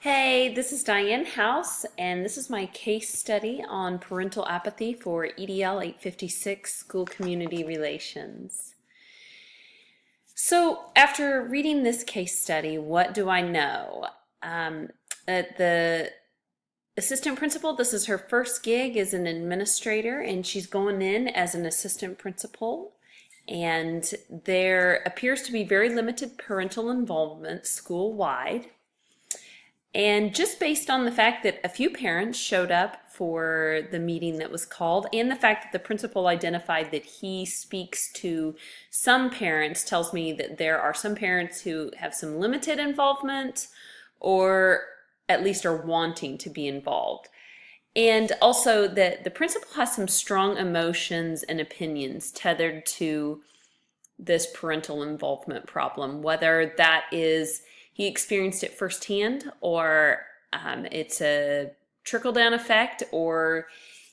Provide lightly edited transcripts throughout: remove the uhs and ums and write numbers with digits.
Hey, this is Diane House, and this is my case study on parental apathy for EDL 856 School Community Relations. So, after reading this case study, what do I know? The assistant principal, this is her first gig as an administrator, and she's going in as an assistant principal. And there appears to be very limited parental involvement school-wide. And just based on the fact that a few parents showed up for the meeting that was called, and the fact that the principal identified that he speaks to some parents, tells me that there are some parents who have some limited involvement or at least are wanting to be involved. And also that the principal has some strong emotions and opinions tethered to this parental involvement problem, whether that is he experienced it firsthand, or it's a trickle-down effect, or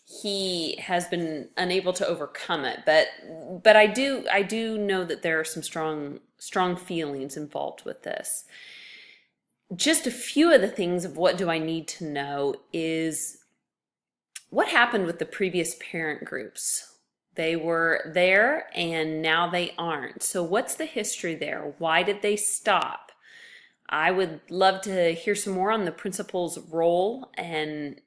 he has been unable to overcome it. But I do know that there are some strong feelings involved with this. Just a few of the things of what do I need to know is what happened with the previous parent groups. They were there and now they aren't. So what's the history there? Why did they stop? I would love to hear some more on the principal's role and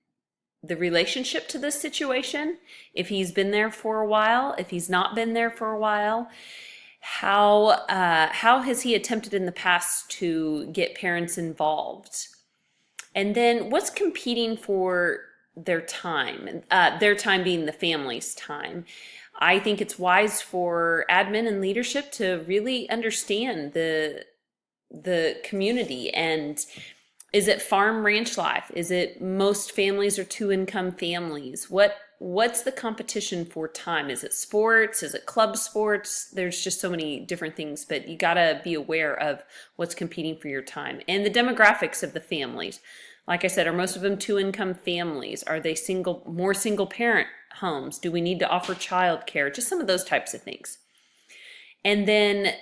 the relationship to this situation. If he's been there for a while, if he's not been there for a while, how has he attempted in the past to get parents involved? And then what's competing for their time being the family's time. I think it's wise for admin and leadership to really understand the community. And is it farm ranch life? Is it most families are two-income families? What's the competition for time? Is it sports? Is it club sports? There's just so many different things, but you gotta be aware of what's competing for your time and the demographics of the families. Like I said, are most of them two-income families? Are they more single parent homes? Do we need to offer childcare? Just some of those types of things. And then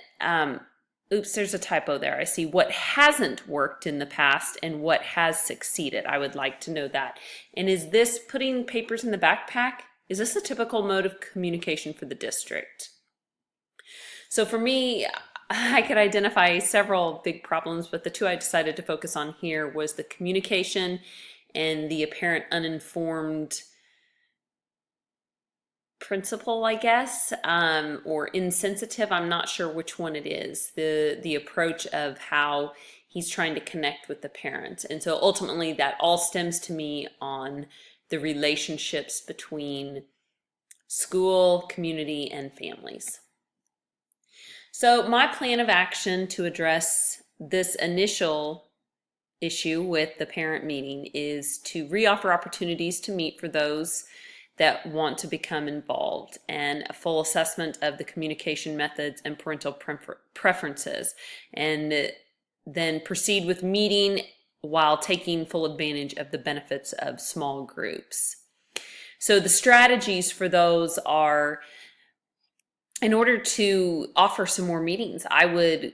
oops, there's a typo there. I see what hasn't worked in the past and what has succeeded. I would like to know that. And is this putting papers in the backpack? Is this a typical mode of communication for the district? So for me, I could identify several big problems, but the two I decided to focus on here was the communication and the apparent uninformed principle, I guess, or insensitive. I'm not sure which one it is. The approach of how he's trying to connect with the parents. And so ultimately that all stems to me on the relationships between school, community, and families. So my plan of action to address this initial issue with the parent meeting is to reoffer opportunities to meet for those that want to become involved, and a full assessment of the communication methods and parental preferences, and then proceed with meeting while taking full advantage of the benefits of small groups. So the strategies for those are, in order to offer some more meetings, I would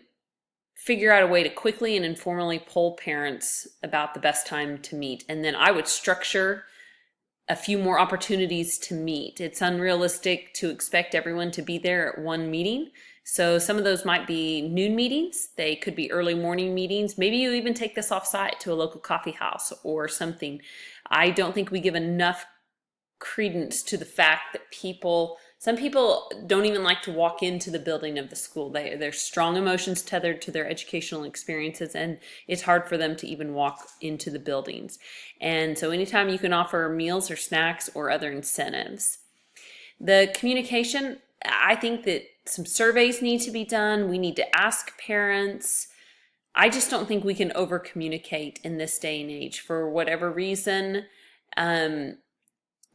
figure out a way to quickly and informally poll parents about the best time to meet, and then I would structure a few more opportunities to meet. It's unrealistic to expect everyone to be there at one meeting. So some of those might be noon meetings. They could be early morning meetings. Maybe you even take this off-site to a local coffee house or something. I don't think we give enough credence to the fact that some people don't even like to walk into the building of the school. There's strong emotions tethered to their educational experiences, and it's hard for them to even walk into the buildings. And so anytime you can offer meals or snacks or other incentives. The communication, I think that some surveys need to be done. We need to ask parents. I just don't think we can over communicate in this day and age for whatever reason.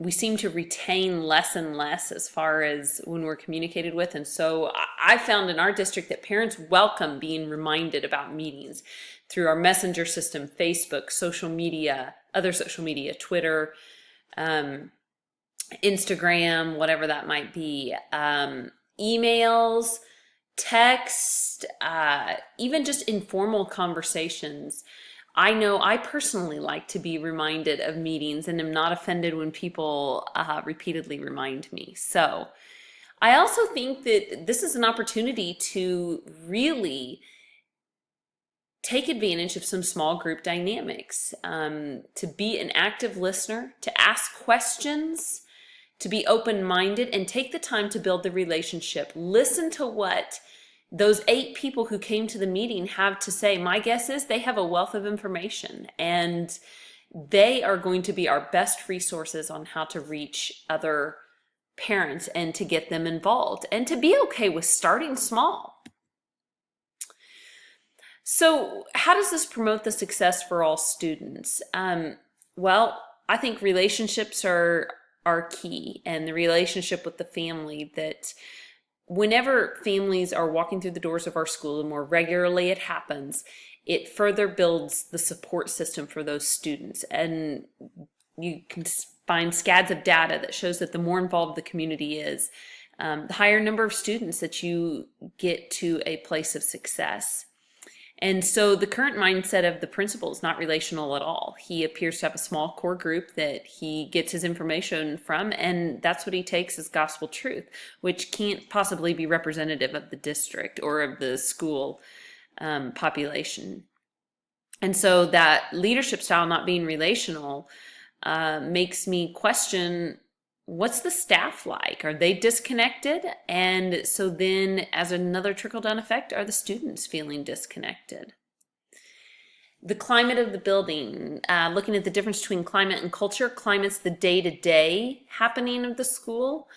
We seem to retain less and less as far as when we're communicated with. And so I found in our district that parents welcome being reminded about meetings through our messenger system, Facebook, social media, other social media, Twitter, Instagram, whatever that might be, emails, text, even just informal conversations. I know I personally like to be reminded of meetings and am not offended when people repeatedly remind me. So I also think that this is an opportunity to really take advantage of some small group dynamics, to be an active listener, to ask questions, to be open-minded, and take the time to build the relationship. Listen to what those 8 people who came to the meeting have to say. My guess is they have a wealth of information, and they are going to be our best resources on how to reach other parents and to get them involved, and to be okay with starting small. So how does this promote the success for all students? Well, I think relationships are key, and the relationship with the family, that whenever families are walking through the doors of our school, the more regularly it happens, it further builds the support system for those students. And you can find scads of data that shows that the more involved the community is, the higher number of students that you get to a place of success. And so the current mindset of the principal is not relational at all. He appears to have a small core group that he gets his information from, and that's what he takes as gospel truth, which can't possibly be representative of the district or of the school population. And so that leadership style not being relational makes me question, what's the staff like? Are they disconnected? And so then, as another trickle-down effect, are the students feeling disconnected? The climate of the building, looking at the difference between climate and culture. Climate's the day-to-day happening of the school.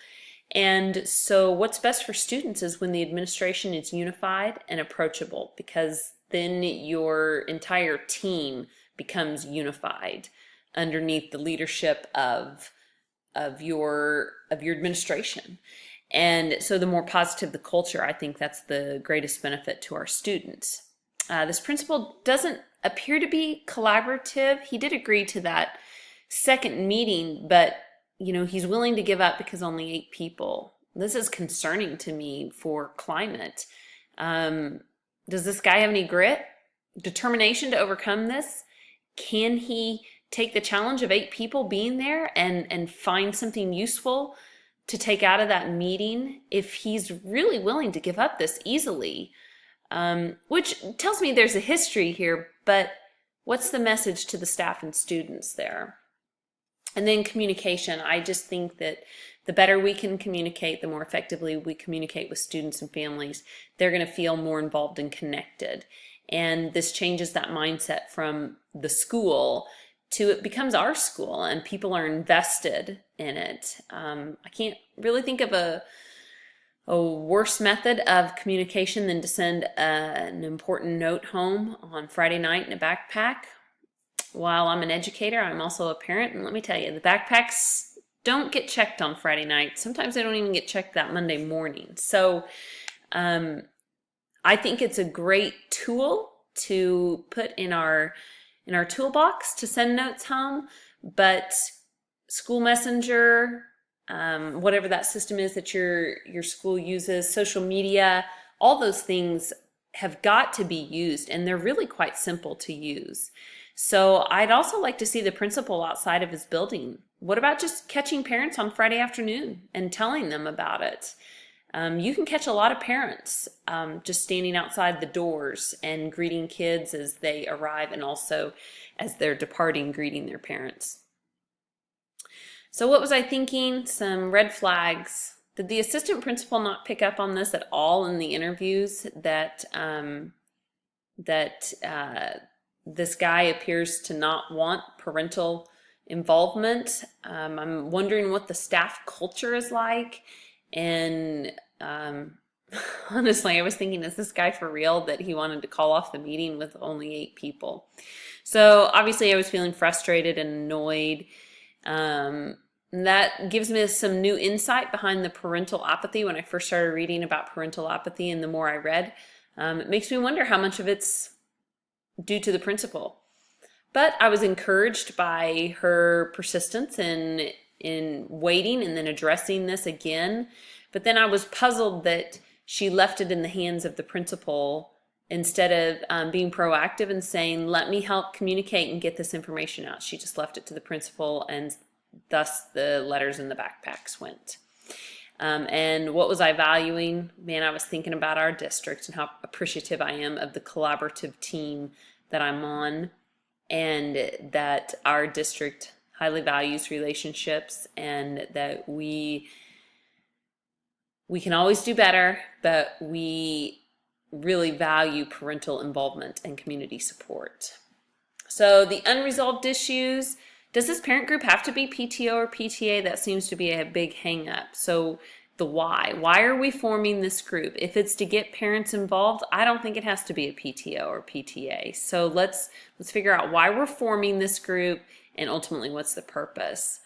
And so what's best for students is when the administration is unified and approachable, because then your entire team becomes unified underneath the leadership of your administration. And so the more positive the culture, I think that's the greatest benefit to our students. This principal doesn't appear to be collaborative. He did agree to that second meeting, but he's willing to give up because only 8 people. This is concerning to me for climate. Does this guy have any grit, determination to overcome this? Can he take the challenge of 8 people being there and find something useful to take out of that meeting if he's really willing to give up this easily? Which tells me there's a history here, but what's the message to the staff and students there? And then communication. I just think that the better we can communicate, the more effectively we communicate with students and families, they're going to feel more involved and connected. And this changes that mindset from the school to it becomes our school, and people are invested in it. I can't really think of a worse method of communication than to send an important note home on Friday night in a backpack. While I'm an educator, I'm also a parent, and let me tell you, the backpacks don't get checked on Friday night. Sometimes they don't even get checked that Monday morning. So I think it's a great tool to put in our toolbox to send notes home, but school messenger, whatever that system is that your school uses, social media, all those things have got to be used, and they're really quite simple to use. So I'd also like to see the principal outside of his building. What about just catching parents on Friday afternoon and telling them about it? You can catch a lot of parents just standing outside the doors and greeting kids as they arrive, and also as they're departing, greeting their parents. So what was I thinking? Some red flags. Did the assistant principal not pick up on this at all in the interviews, that this guy appears to not want parental involvement? I'm wondering what the staff culture is like. And honestly, I was thinking, is this guy for real that he wanted to call off the meeting with only 8 people? So obviously I was feeling frustrated and annoyed. That gives me some new insight behind the parental apathy when I first started reading about parental apathy, and the more I read, it makes me wonder how much of it's due to the principal. But I was encouraged by her persistence in waiting and then addressing this again. But then I was puzzled that she left it in the hands of the principal instead of being proactive and saying, let me help communicate and get this information out, she just left it to the principal, and thus the letters in the backpacks went. And what was I valuing? Man, I was thinking about our district and how appreciative I am of the collaborative team that I'm on, and that our district highly values relationships, and that we can always do better, but we really value parental involvement and community support. So the unresolved issues, does this parent group have to be PTO or PTA? That seems to be a big hang up. So the why. Why are we forming this group? If it's to get parents involved, I don't think it has to be a PTO or PTA. So let's figure out why we're forming this group, and ultimately what's the purpose.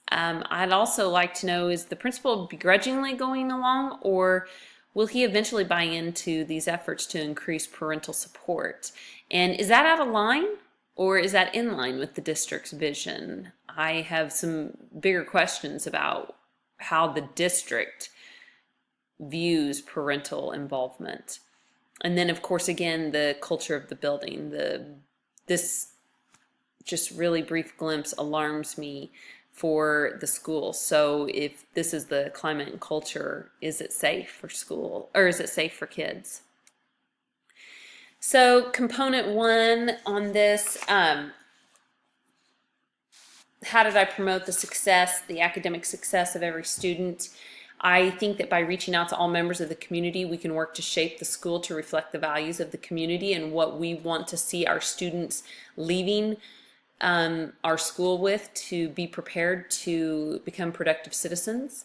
I'd also like to know, is the principal begrudgingly going along, or will he eventually buy into these efforts to increase parental support? And is that out of line, or is that in line with the district's vision? I have some bigger questions about how the district views parental involvement. And then, of course, again, the culture of the building. This just really brief glimpse alarms me for the school. So if this is the climate and culture, is it safe for school, or is it safe for kids? So component 1 on this, how did I promote the academic success of every student? I think that by reaching out to all members of the community, we can work to shape the school to reflect the values of the community and what we want to see our students leaving our school with, to be prepared to become productive citizens.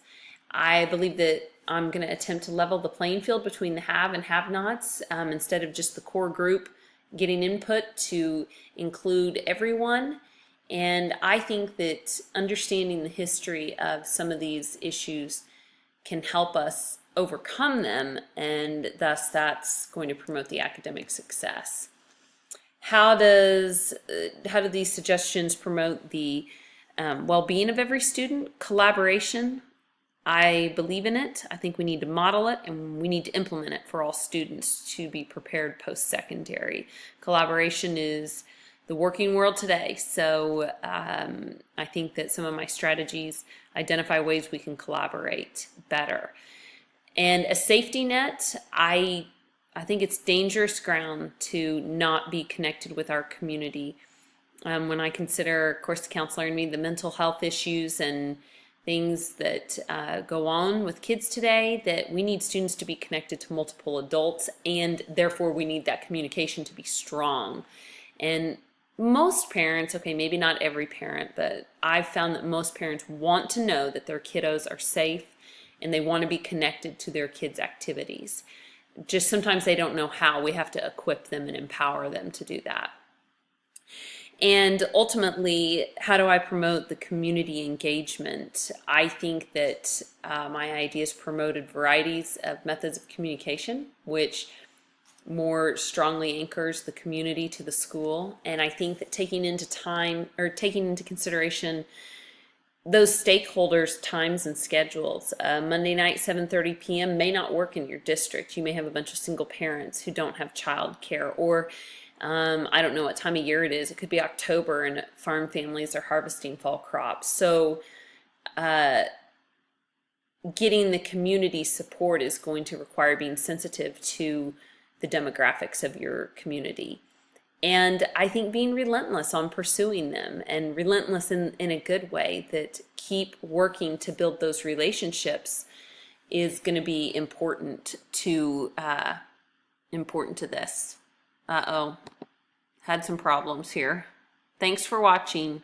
I believe that I'm going to attempt to level the playing field between the have and have-nots, instead of just the core group getting input, to include everyone. And I think that understanding the history of some of these issues can help us overcome them, and thus that's going to promote the academic success. How do these suggestions promote the well-being of every student? Collaboration. I believe in it. I think we need to model it, and we need to implement it for all students to be prepared post-secondary. Collaboration is the working world today, so I think that some of my strategies identify ways we can collaborate better. And a safety net, I think it's dangerous ground to not be connected with our community. When I consider, of course, the counselor and me, the mental health issues and things that go on with kids today, that we need students to be connected to multiple adults, and therefore we need that communication to be strong. And most parents, okay, maybe not every parent, but I've found that most parents want to know that their kiddos are safe, and they want to be connected to their kids' activities. Just sometimes they don't know how. We have to equip them and empower them to do that. And ultimately, how do I promote the community engagement? I think that my ideas promoted varieties of methods of communication, which more strongly anchors the community to the school. And I think that taking into consideration those stakeholders' times and schedules. Monday night, 7:30 p.m. may not work in your district. You may have a bunch of single parents who don't have child care, or I don't know what time of year it is. It could be October and farm families are harvesting fall crops. So getting the community support is going to require being sensitive to the demographics of your community. And I think being relentless on pursuing them, and relentless in a good way, that keep working to build those relationships, is going to be important to this. Uh-oh, had some problems here. Thanks for watching.